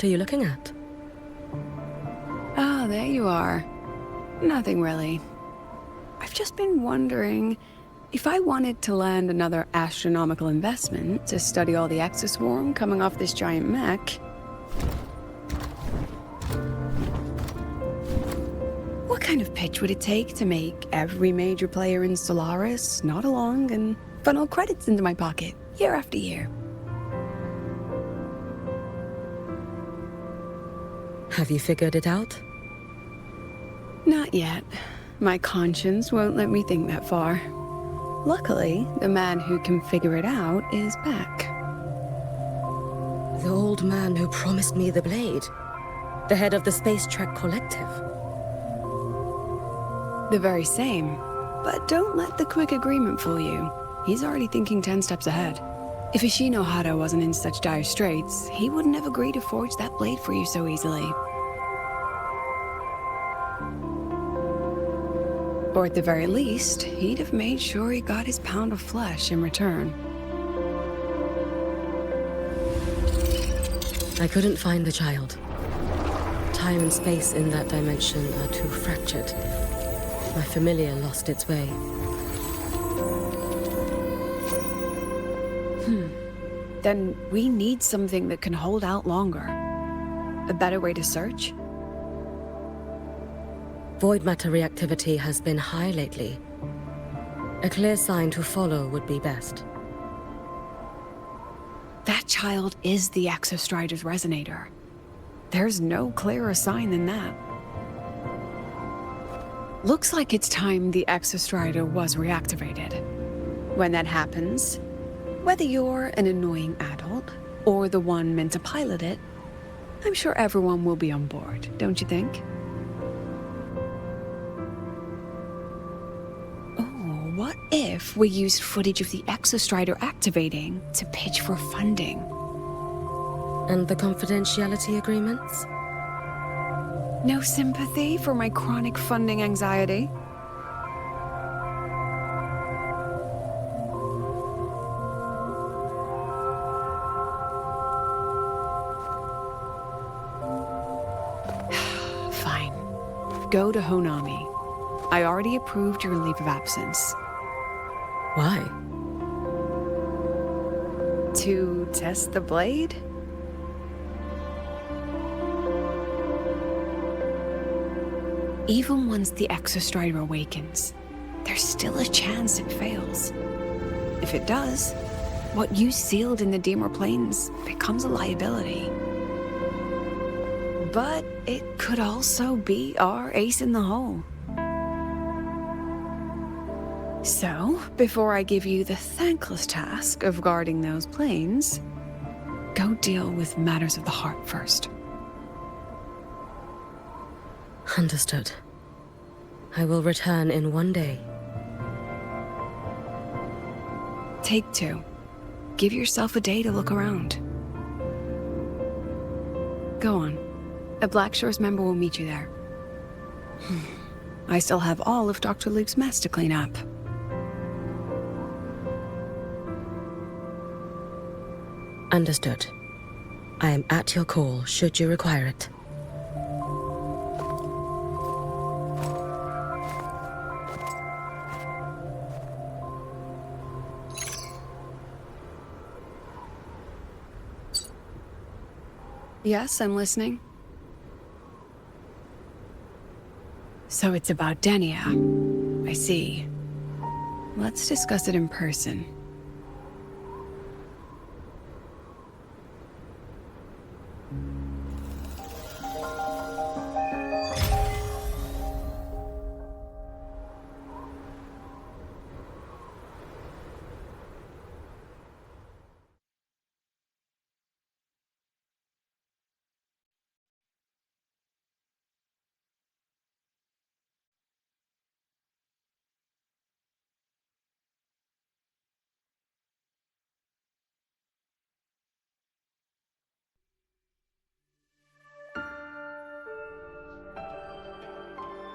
What are you looking at? Ah, there you are. Nothing really. I've just been wondering if I wanted to land another astronomical investment to study all the exoswarm coming off this giant mech. What kind of pitch would it take to make every major player in Solaris nod along and funnel credits into my pocket year after year? Have you figured it out? Not yet. My conscience won't let me think that far. Luckily, the man who can figure it out is back. The old man who promised me the blade. The head of the Space Trek Collective. The very same. But don't let the quick agreement fool you. He's already thinking 10 steps ahead. If Ishino Hado wasn't in such dire straits, he wouldn't have agreed to forge that blade for you so easily. Or at the very least, he'd have made sure he got his pound of flesh in return. I couldn't find the child. Time and space in that dimension are too fractured. My familiar lost its way. Then we need something that can hold out longer. A better way to search? Void matter reactivity has been high lately. A clear sign to follow would be best. That child is the Exostrider's resonator. There's no clearer sign than that. Looks like it's time the Exostrider was reactivated. When that happens, whether you're an annoying adult or the one meant to pilot it, I'm sure everyone will be on board, don't you think? Oh, what if we used footage of the Exostrider activating to pitch for funding? And the confidentiality agreements? No sympathy for my chronic funding anxiety? Fine. Go to Honami. I already approved your leave of absence. Why? To test the blade? Even once the Exostrider awakens, there's still a chance it fails. If it does, what you sealed in the Dimmer Plains becomes a liability. But it could also be our ace in the hole. So, before I give you the thankless task of guarding those planes, go deal with matters of the heart first. Understood. I will return in one day. Take 2. Give yourself a day to look around. Go on. A Black Shores member will meet you there. I still have all of Dr. Luke's mess to clean up. Understood. I am at your call should you require it. Yes, I'm listening. So it's about Denia. I see. Let's discuss it in person.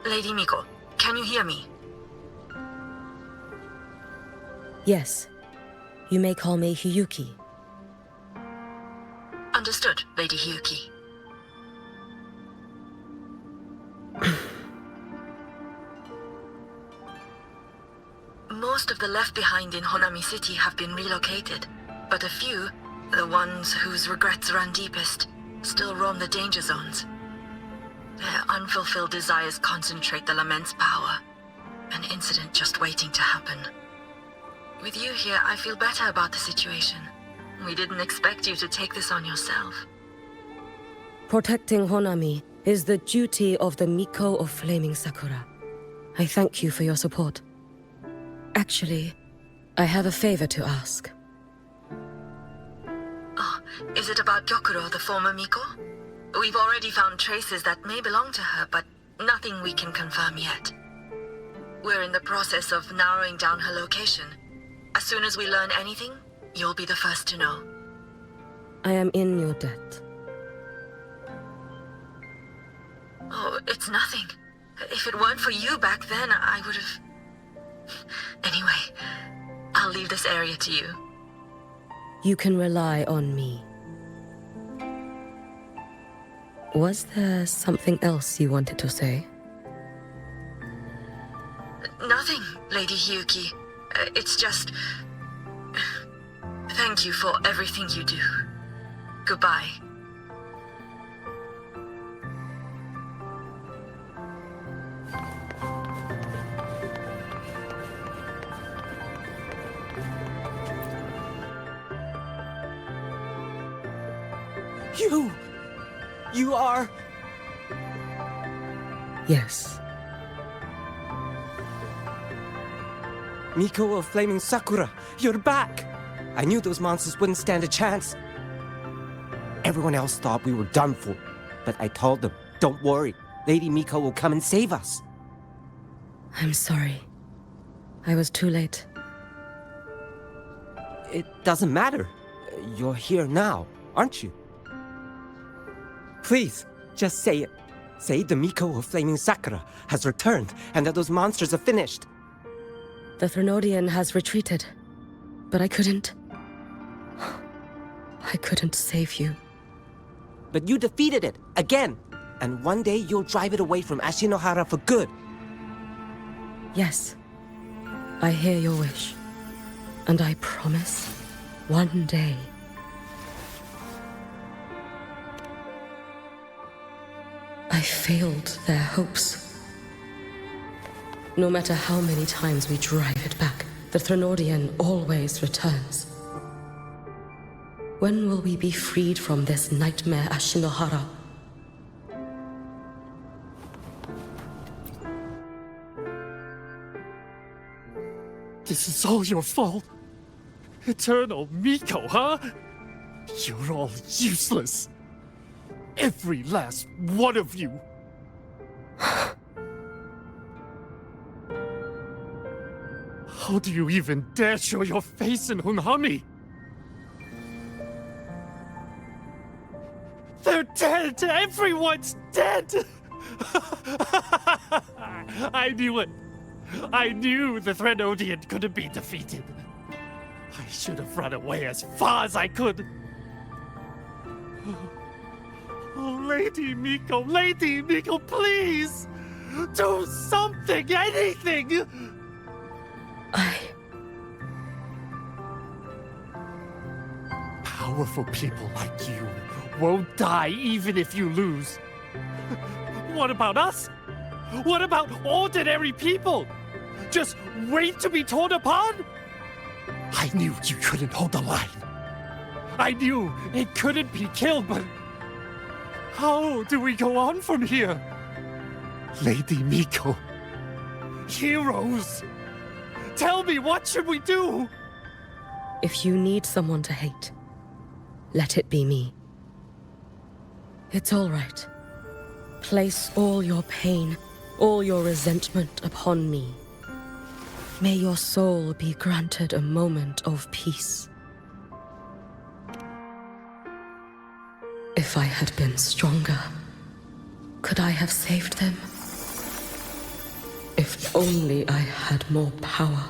Lady Miko, can you hear me? Yes. You may call me Hiyuki. Understood, Lady Hiyuki. Most of the left behind in Honami City have been relocated, but a few, the ones whose regrets run deepest, still roam the danger zones. Their unfulfilled desires concentrate the lament's power, an incident just waiting to happen. With you here, I feel better about the situation. We didn't expect you to take this on yourself. Protecting Honami is the duty of the Miko of Flaming Sakura. I thank you for your support. Actually, I have a favor to ask. Oh, is it about Gyokuro, the former Miko? We've already found traces that may belong to her, but nothing we can confirm yet. We're in the process of narrowing down her location. As soon as we learn anything, you'll be the first to know. I am in your debt. Oh, it's nothing. If it weren't for you back then, I would have... Anyway, I'll leave this area to you. You can rely on me. Was there something else you wanted to say? Nothing, Lady Hiyuki. It's just... Thank you for everything you do. Goodbye. You are... Yes. Miko of Flaming Sakura, you're back! I knew those monsters wouldn't stand a chance. Everyone else thought we were done for, but I told them, don't worry, Lady Miko will come and save us. I'm sorry. I was too late. It doesn't matter. You're here now, aren't you? Please, just say it. Say the Miko of Flaming Sakura has returned and that those monsters are finished. The Threnodian has retreated, but I couldn't. I couldn't save you. But you defeated it, again! And one day you'll drive it away from Ashinohara for good. Yes, I hear your wish. And I promise, one day... I failed their hopes. No matter how many times we drive it back, the Threnodian always returns. When will we be freed from this nightmare Ashinohara? This is all your fault. Eternal Miko, huh? You're all useless. Every last one of you. How do you even dare show your face in Hunhami? They're dead! Everyone's dead! I knew it. I knew the Threnodian couldn't be defeated. I should have run away as far as I could. Oh, Lady Miko, please! Do something, anything! Powerful people like you won't die even if you lose. What about us? What about ordinary people? Just wait to be torn apart? I knew you couldn't hold the line. I knew it couldn't be killed, but... how do we go on from here? Lady Miko. Heroes. Tell me, what should we do? If you need someone to hate, let it be me. It's all right. Place all your pain, all your resentment upon me. May your soul be granted a moment of peace. If I had been stronger, could I have saved them? If only I had more power.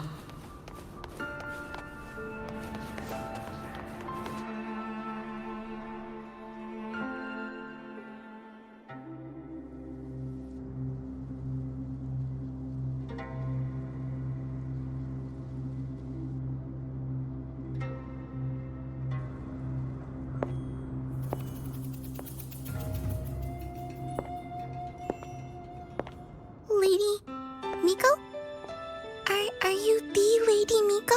Lady Miko? Are you the Lady Miko?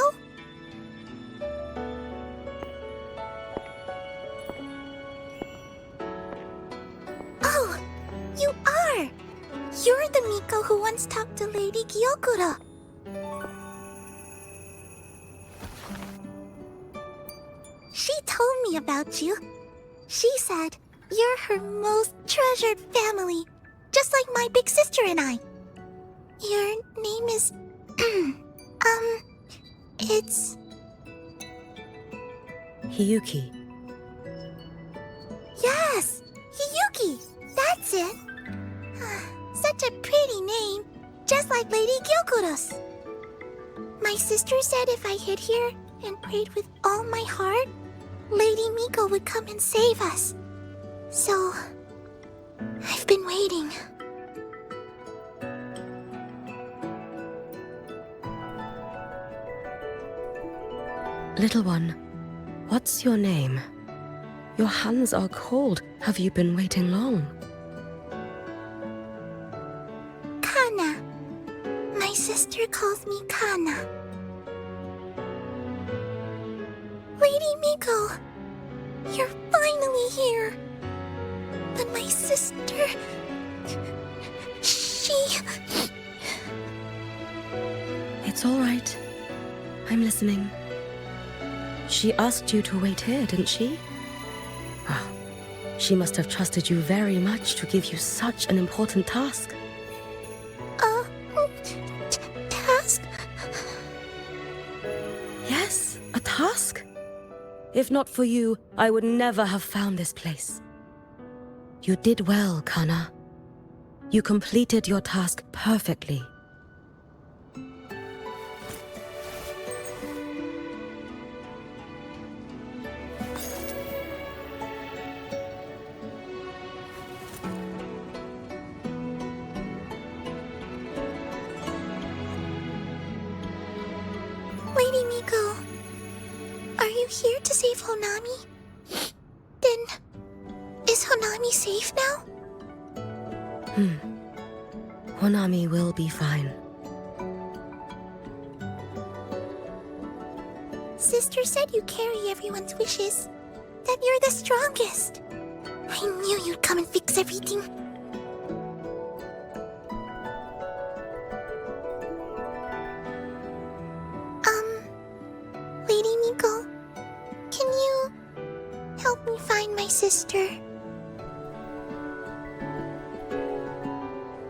Oh, you are! You're the Miko who once talked to Lady Gyokuro. She told me about you. She said you're her most treasured family, just like my big sister and I. Your name is... it's... Hiyuki. Yes! Hiyuki! That's it! Such a pretty name, just like Lady Gyokuro's. My sister said if I hid here and prayed with all my heart, Lady Miko would come and save us. So, I've been waiting. Little one, what's your name? Your hands are cold. Have you been waiting long? Kana. My sister calls me Kana. Lady Miko, you're finally here. But my sister... she... It's all right. I'm listening. She asked you to wait here, didn't she? Well, she must have trusted you very much to give you such an important task. Task? Yes, a task. If not for you, I would never have found this place. You did well, Kana. You completed your task perfectly. Lady Miko, are you here to save Honami? Then, is Honami safe now? Honami will be fine. Sister said you carry everyone's wishes, that you're the strongest. I knew you'd come and fix everything. Lady Miko, can you help me find my sister?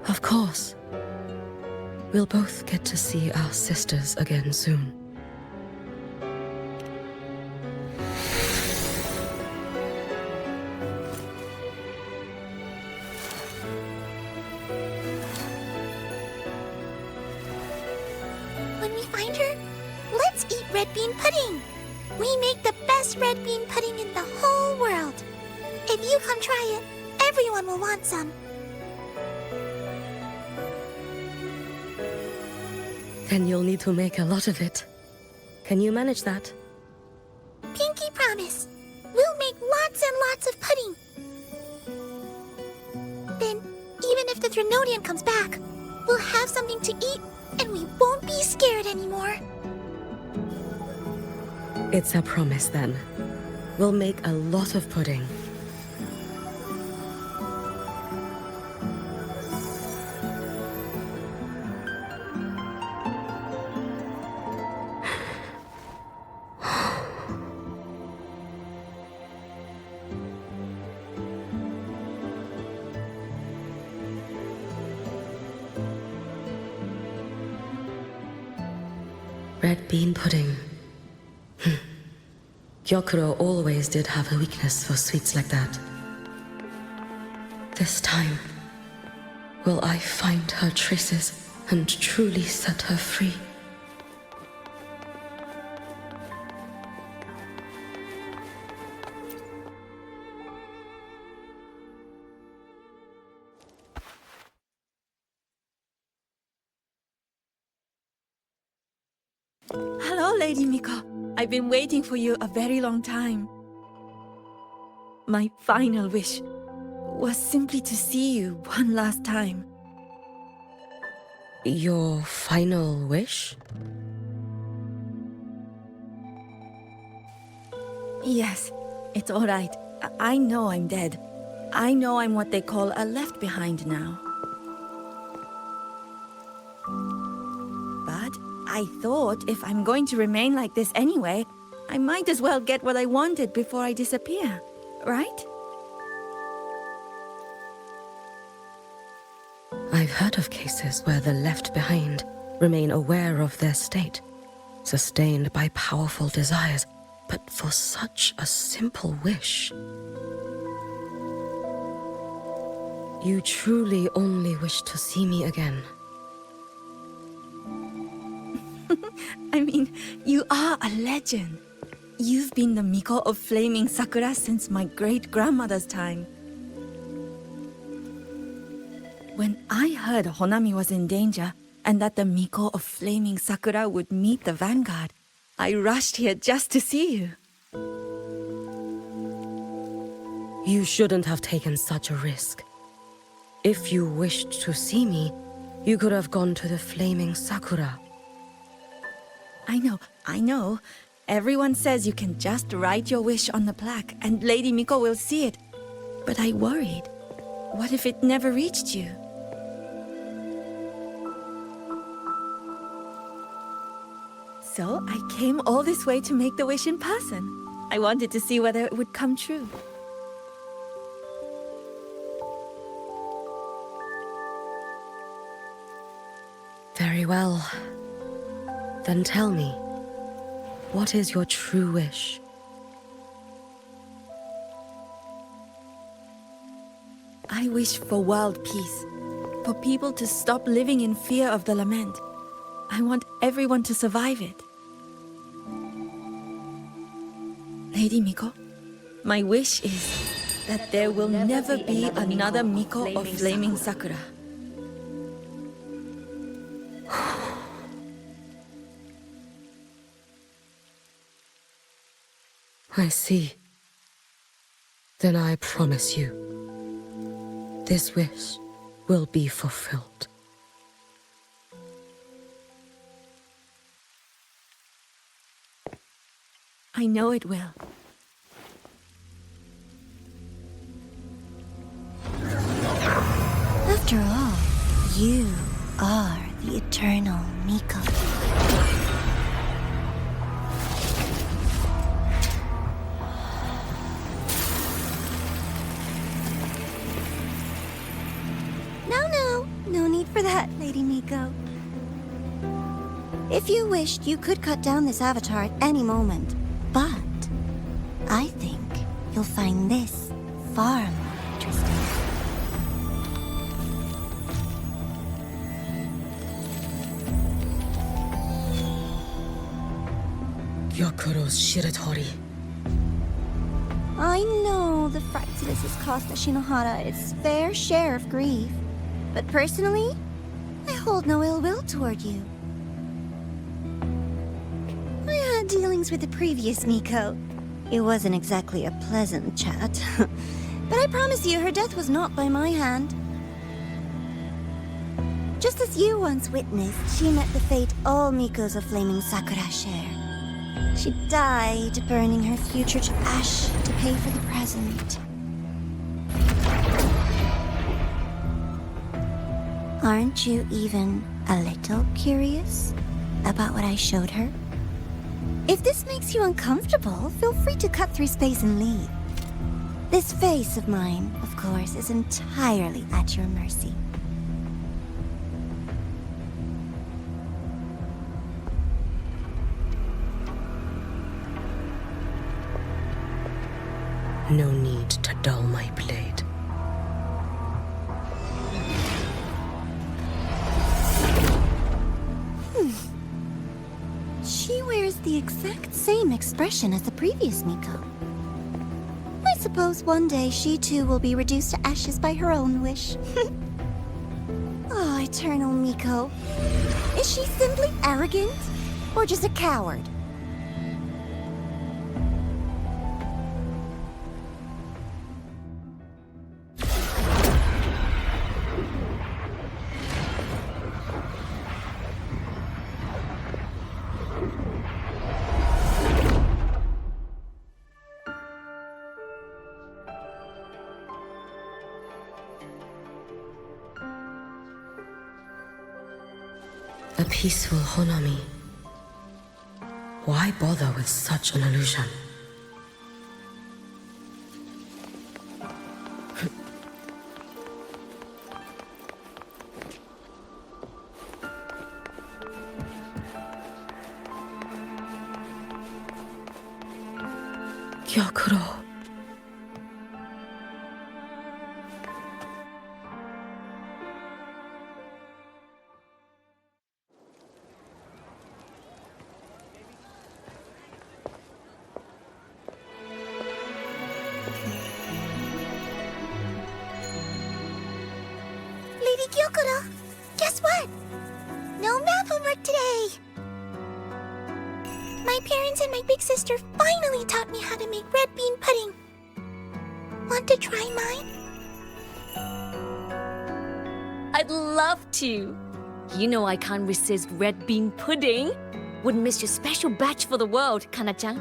Of course. We'll both get to see our sisters again soon. When we find her, let's eat red bean pudding. We make the best red bean pudding in the whole world. If you come try it, everyone will want some. Then you'll need to make a lot of it. Can you manage that? Pinky promise. We'll make lots and lots of pudding. Then, even if the Drenodian comes back, we'll have something to eat and we won't be scared anymore. It's a promise then. We'll make a lot of pudding. Red bean pudding. Gyokuro always did have a weakness for sweets like that. This time, will I find her traces and truly set her free? Hello, Lady Miko. I've been waiting for you a very long time. My final wish was simply to see you one last time. Your final wish? Yes, it's all right. I know I'm dead. I know I'm what they call a left behind now. But I thought if I'm going to remain like this anyway, I might as well get what I wanted before I disappear, right? I've heard of cases where the left behind remain aware of their state, sustained by powerful desires, but for such a simple wish. You truly only wish to see me again. I mean, you are a legend. You've been the Miko of Flaming Sakura since my great-grandmother's time. When I heard Honami was in danger, and that the Miko of Flaming Sakura would meet the vanguard, I rushed here just to see you. You shouldn't have taken such a risk. If you wished to see me, you could have gone to the Flaming Sakura. I know. Everyone says you can just write your wish on the plaque and Lady Miko will see it. But I worried. What if it never reached you? So I came all this way to make the wish in person. I wanted to see whether it would come true. Very well. Then tell me, what is your true wish? I wish for world peace, for people to stop living in fear of the lament. I want everyone to survive it. Lady Miko, my wish is that there will never be another Miko of Flaming Sakura. I see. Then I promise you, this wish will be fulfilled. I know it will. After all, you are the eternal Miko. No need for that, Lady Miko. If you wished, you could cut down this avatar at any moment. But I think you'll find this far more interesting. Gyokuro's Shiratori. I know the Fraxidus has cost Ashinohara its fair share of grief. But personally, I hold no ill will toward you. I had dealings with the previous Miko. It wasn't exactly a pleasant chat. But I promise you, her death was not by my hand. Just as you once witnessed, she met the fate all Mikos of Flaming Sakura share. She died, burning her future to ash to pay for the present. Aren't you even a little curious about what I showed her? If this makes you uncomfortable, feel free to cut through space and leave. This face of mine, of course, is entirely at your mercy. No need to dull my blade. She wears the exact same expression as the previous Miko. I suppose one day she too will be reduced to ashes by her own wish. Oh, Eternal Miko. Is she simply arrogant? Or just a coward? A peaceful Honami. Why bother with such an illusion? Gyokuro. Lady Gyokuro, guess what? No math homework today. My parents and my big sister finally taught me how to make red bean pudding. Want to try mine? I'd love to. You know I can't resist red bean pudding. Wouldn't miss your special batch for the world, Kana-chan.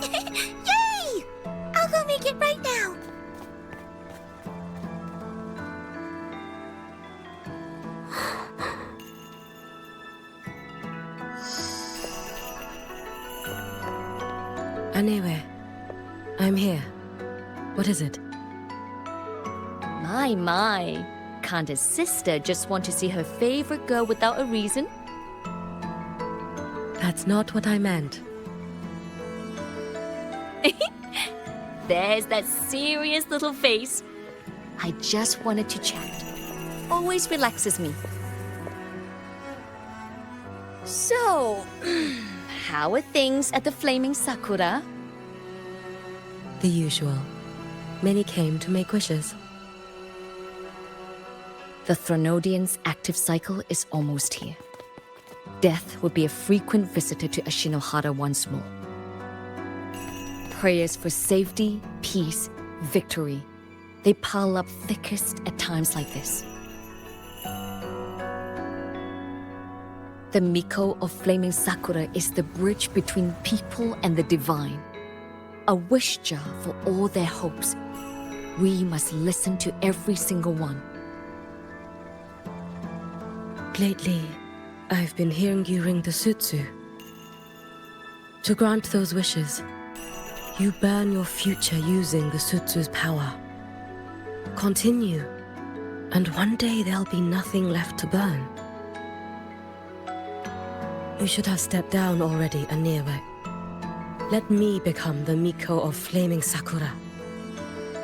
Yay! I'll go make it right now. Anyway, I'm here. What is it? My. Can't a sister just want to see her favorite girl without a reason? That's not what I meant. There's that serious little face. I just wanted to chat. Always relaxes me. So, how are things at the Flaming Sakura? The usual. Many came to make wishes. The Thronodian's active cycle is almost here. Death will be a frequent visitor to Ashinohara once more. Prayers for safety, peace, victory. They pile up thickest at times like this. The Miko of Flaming Sakura is the bridge between people and the divine. A wish jar for all their hopes. We must listen to every single one. Lately, I've been hearing you ring the sutsu. To grant those wishes, you burn your future using the sutsu's power. Continue, and one day there'll be nothing left to burn. You should have stepped down already, Aniewe. Let me become the Miko of Flaming Sakura.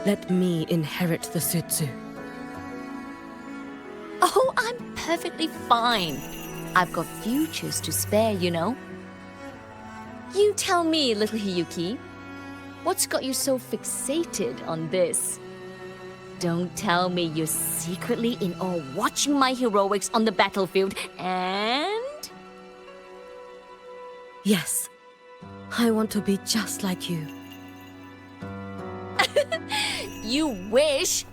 Let me inherit the sutsu. Oh, I'm perfectly fine. I've got futures to spare, you know. You tell me, little Hiyuki, what's got you so fixated on this? Don't tell me you're secretly in awe watching my heroics on the battlefield and... Yes, I want to be just like you. You wish!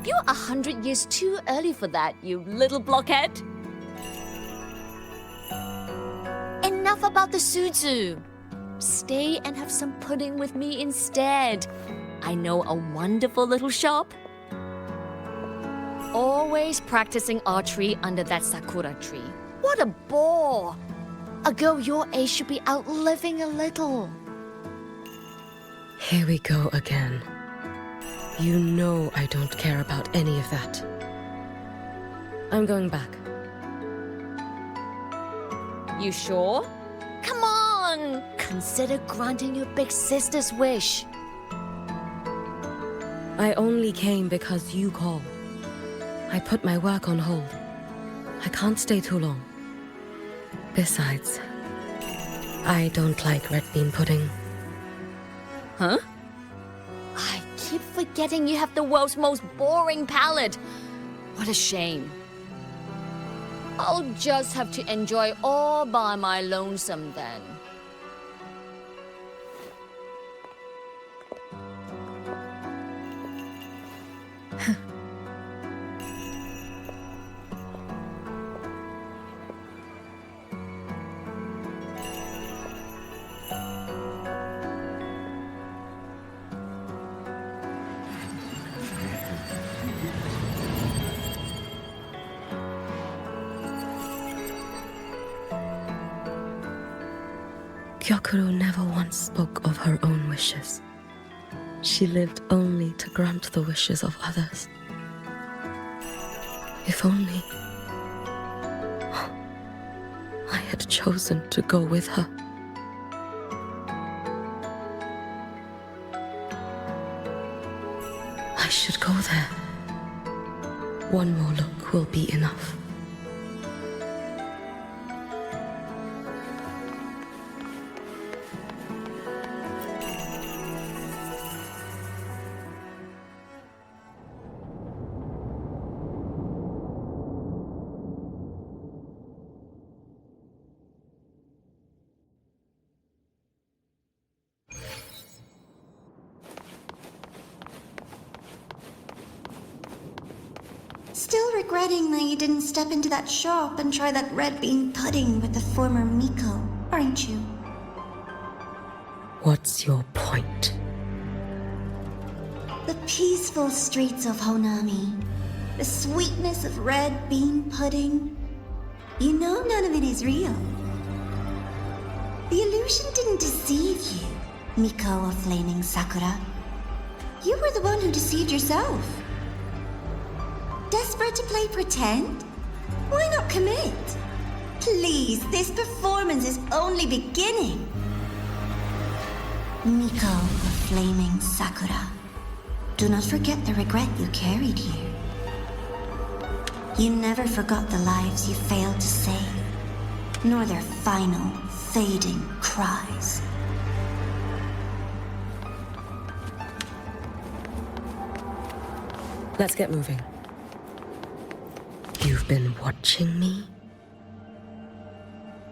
You're 100 years too early for that, you little blockhead. Enough about the sutsu. Stay and have some pudding with me instead. I know a wonderful little shop. Always practicing archery under that sakura tree. What a bore! A girl your age should be out living a little. Here we go again. You know I don't care about any of that. I'm going back. You sure? Come on! Consider granting your big sister's wish. I only came because you called. I put my work on hold. I can't stay too long. Besides, I don't like red bean pudding. Huh? I keep forgetting you have the world's most boring palate. What a shame. I'll just have to enjoy all by my lonesome then. Gyokuro never once spoke of her own wishes. She lived only to grant the wishes of others. If only I had chosen to go with her. I should go there. One more look will be enough. Still regretting that you didn't step into that shop and try that red bean pudding with the former Miko, aren't you? What's your point? The peaceful streets of Honami, the sweetness of red bean pudding. You know none of it is real. The illusion didn't deceive you, Miko of Flaming Sakura. You were the one who deceived yourself. Desperate to play pretend? Why not commit? Please, this performance is only beginning. Miko of Flaming Sakura, do not forget the regret you carried here. You never forgot the lives you failed to save, nor their final, fading cries. Let's get moving. You've been watching me?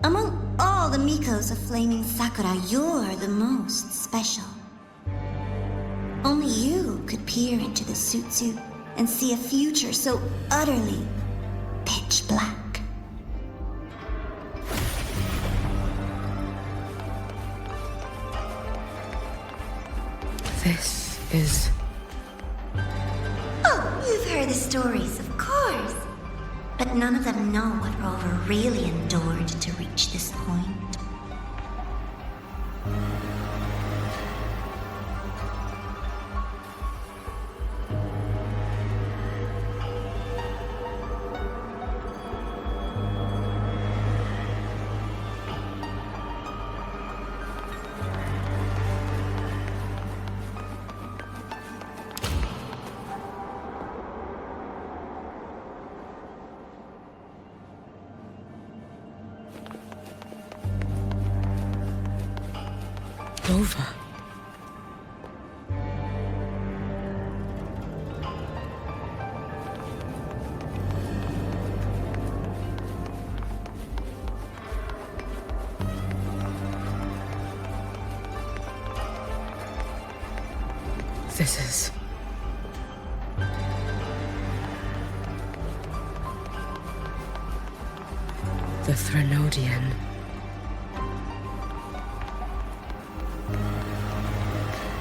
Among all the Mikos of Flaming Sakura, you're the most special. Only you could peer into the Sutsu and see a future so utterly pitch black. This is... Oh, you've heard the stories, of course. But none of them know what Rover really endured to reach this point. Rover. This is... the Threnodian.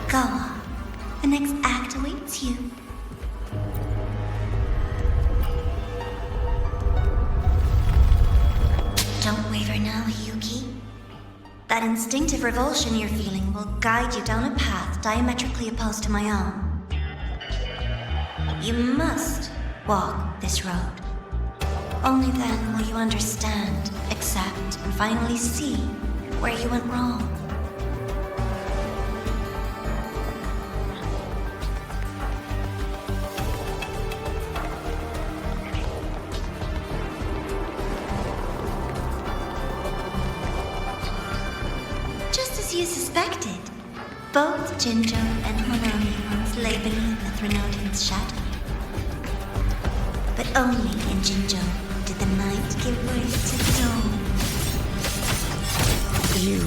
Go on. The next act awaits you. Don't waver now, Hiyuki. That instinctive revulsion you're feeling will guide you down a path diametrically opposed to my own. You must walk this road. Only then will you understand, accept, and finally see where you went wrong. You suspected. Both Jinjo and Honami once lay beneath the Threnodian's shadow. But only in Jinjo did the night give way to dawn. You...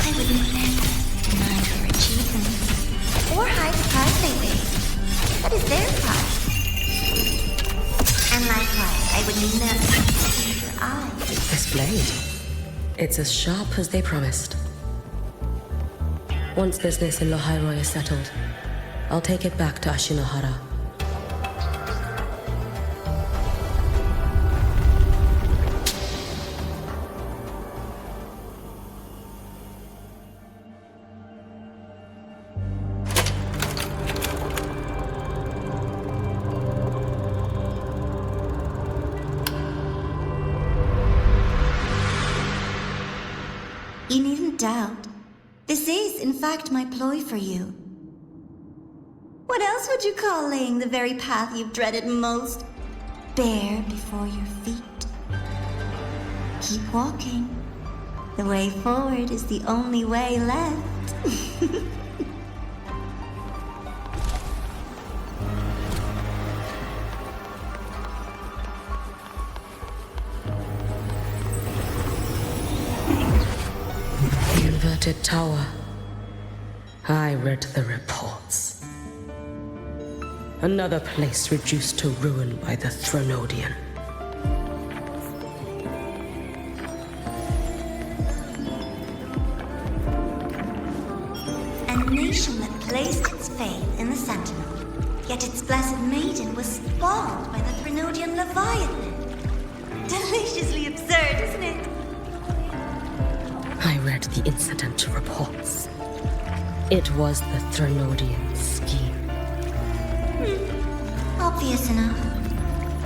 I would never deny her achievements, or hide the price they paid. That is their price. And likewise, I would never deceive your eyes. This blade. It's as sharp as they promised. Once business in lahai-roi is settled, I'll take it back to Ashinohara. You needn't doubt. This is, in fact, my ploy for you. What else would you call laying the very path you've dreaded most bare before your feet? Keep walking. The way forward is the only way left. Inverted tower. I read the reports. Another place reduced to ruin by the Thronodian. A nation that placed its faith in the Sentinel, yet its blessed maiden was spawned by the Thronodian Leviathan. Deliciously absurd, isn't it? I read the incident reports. It was the Thronodian scheme. Obvious enough.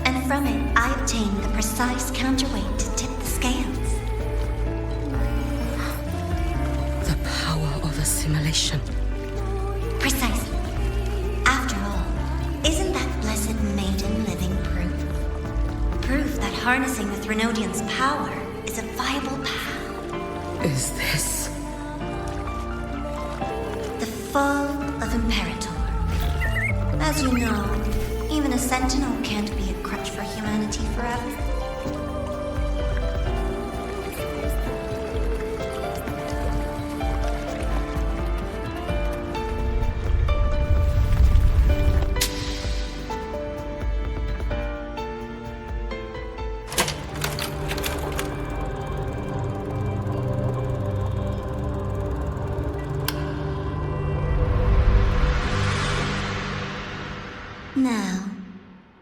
And from it, I obtained the precise counterweight to tip the scales. The power of assimilation. Precisely. After all, isn't that blessed maiden living proof? Proof that harnessing the Thronodian's power is a viable path. Is this The fall of Imperator. As you know, even a sentinel can't be a crutch for humanity forever. Now,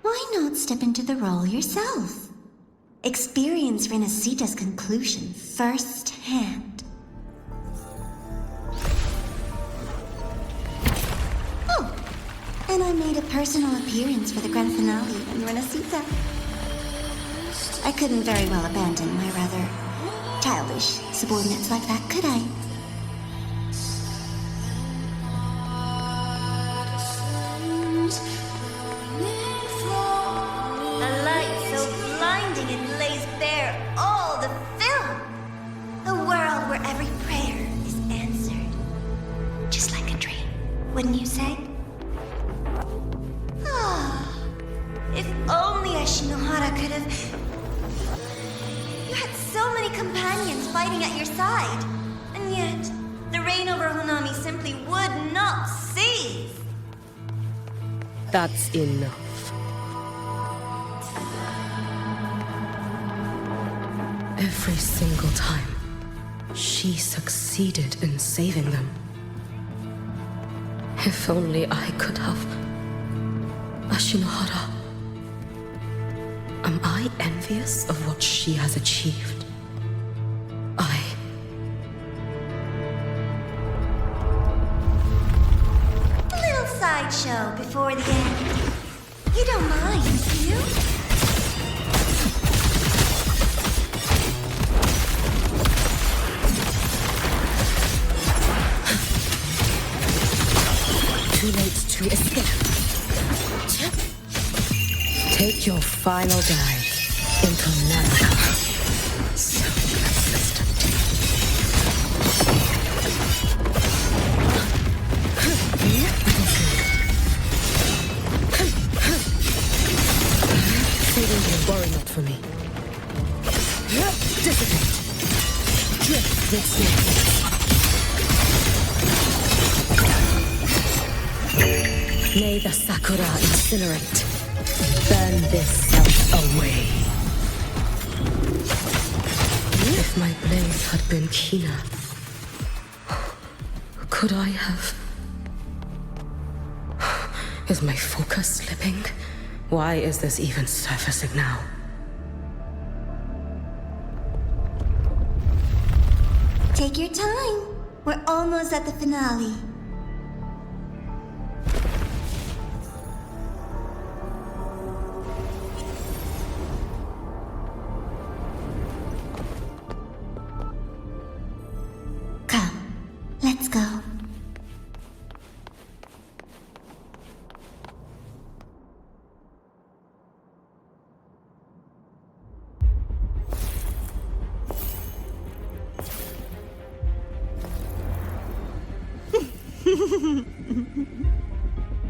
why not step into the role yourself? Experience Renacita's conclusion firsthand. Oh, and I made a personal appearance for the grand finale in Renacita. I couldn't very well abandon my rather childish subordinates like that, could I? A light so blinding it lays bare all the film. A world where every prayer is answered. Just like a dream, wouldn't you say? Ah, if only Ashinohara could have... You had so many companions fighting at your side. And yet, the reign over Honami simply would not cease. That's enough. Every single time, she succeeded in saving them. If only I could have. Ashinohara. Am I envious of what she has achieved? A little sideshow before the end. You don't mind, do you? Too late to escape. Take your final dive into Naraka. So persistent. Saving you, worry not for me. Dissipate. Drift with snakes. May the Sakura incinerate. Burn this self away. If my blade had been keener, could I have... Is my focus slipping? Why is this even surfacing now? Take your time. We're almost at the finale.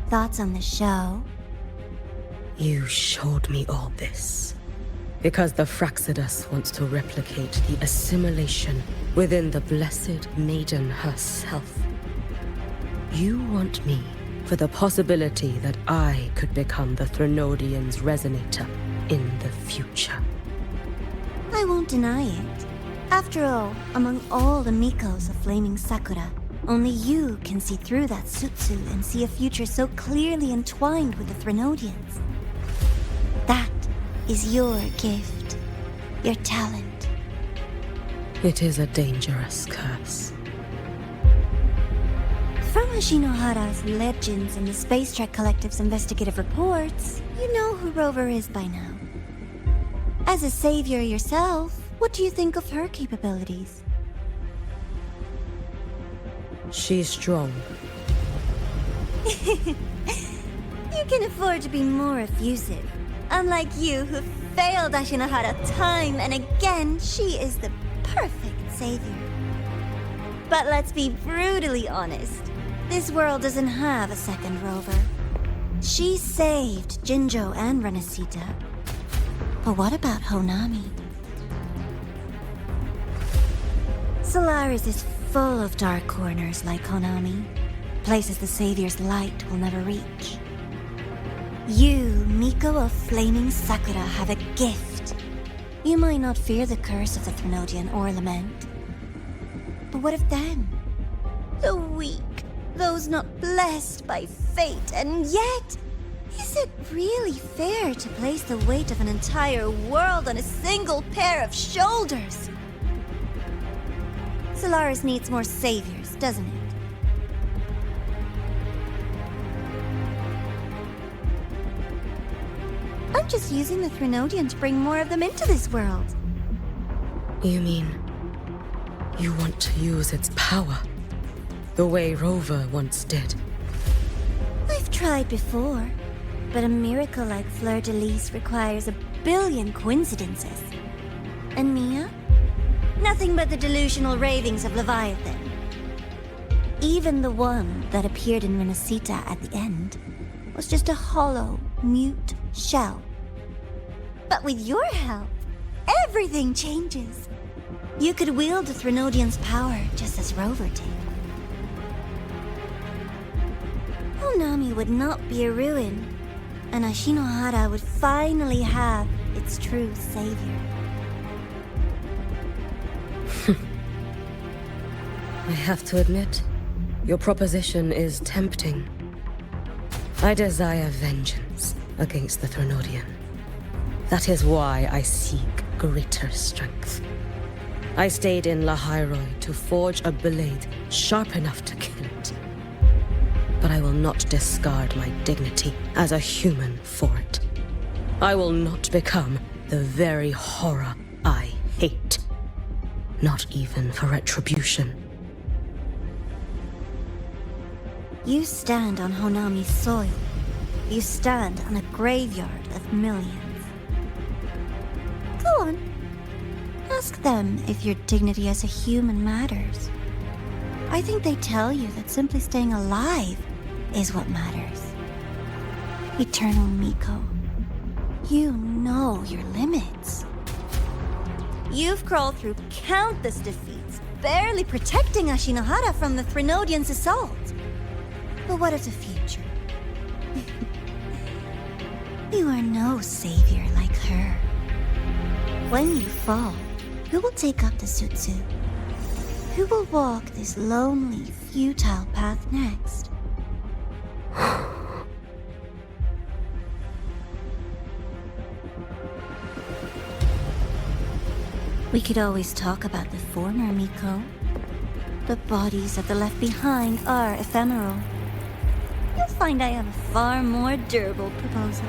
Thoughts on the show? You showed me all this because the Fraxidus wants to replicate the assimilation within the blessed maiden herself. You want me for the possibility that I could become the Threnodian's resonator in the future. I won't deny it. After all, among all the Mikos of Flaming Sakura, only you can see through that Sutsu and see a future so clearly entwined with the Threnodians. That is your gift, your talent. It is a dangerous curse. From Ashinohara's legends and the Space Trek Collective's investigative reports, you know who Rover is by now. As a savior yourself, what do you think of her capabilities? She's strong. You can afford to be more effusive. Unlike you, who failed Ashinohara time and again, she is the perfect savior. But let's be brutally honest. This world doesn't have a second Rover. She saved Jinjo and Renesita. But what about Honami? Solaris is full of dark corners like Honami. Places the Savior's light will never reach. You, Miko of Flaming Sakura, have a gift. You might not fear the curse of the Threnodian or lament. But what of them? The weak, those not blessed by fate, and yet, is it really fair to place the weight of an entire world on a single pair of shoulders? Solaris needs more saviors, doesn't it? I'm just using the Threnodian to bring more of them into this world. You mean you want to use its power the way Rover once did? I've tried before, but a miracle like Fleur-de-Lis requires a billion coincidences. And Mia? Nothing but the delusional ravings of Leviathan. Even the one that appeared in Renesita at the end was just a hollow, mute shell. But with your help, everything changes. You could wield the Threnodian's power just as Rover did. Honami would not be a ruin, and Ashinohara would finally have its true savior. I have to admit, your proposition is tempting. I desire vengeance against the Threnodian. That is why I seek greater strength. I stayed in lahai-roi to forge a blade sharp enough to kill it. But I will not discard my dignity as a human for it. I will not become the very horror I hate. Not even for retribution. You stand on Honami's soil. You stand on a graveyard of millions. Go on. Ask them if your dignity as a human matters. I think they tell you that simply staying alive is what matters. Eternal Miko, you know your limits. You've crawled through countless defeats, barely protecting Ashinohara from the Threnodian's assault. But what of the future? You are no savior like her. When you fall, who will take up the Sutsu? Who will walk this lonely, futile path next? We could always talk about the former Miko. The bodies of the left behind are ephemeral. You'll find I have a far more durable proposal.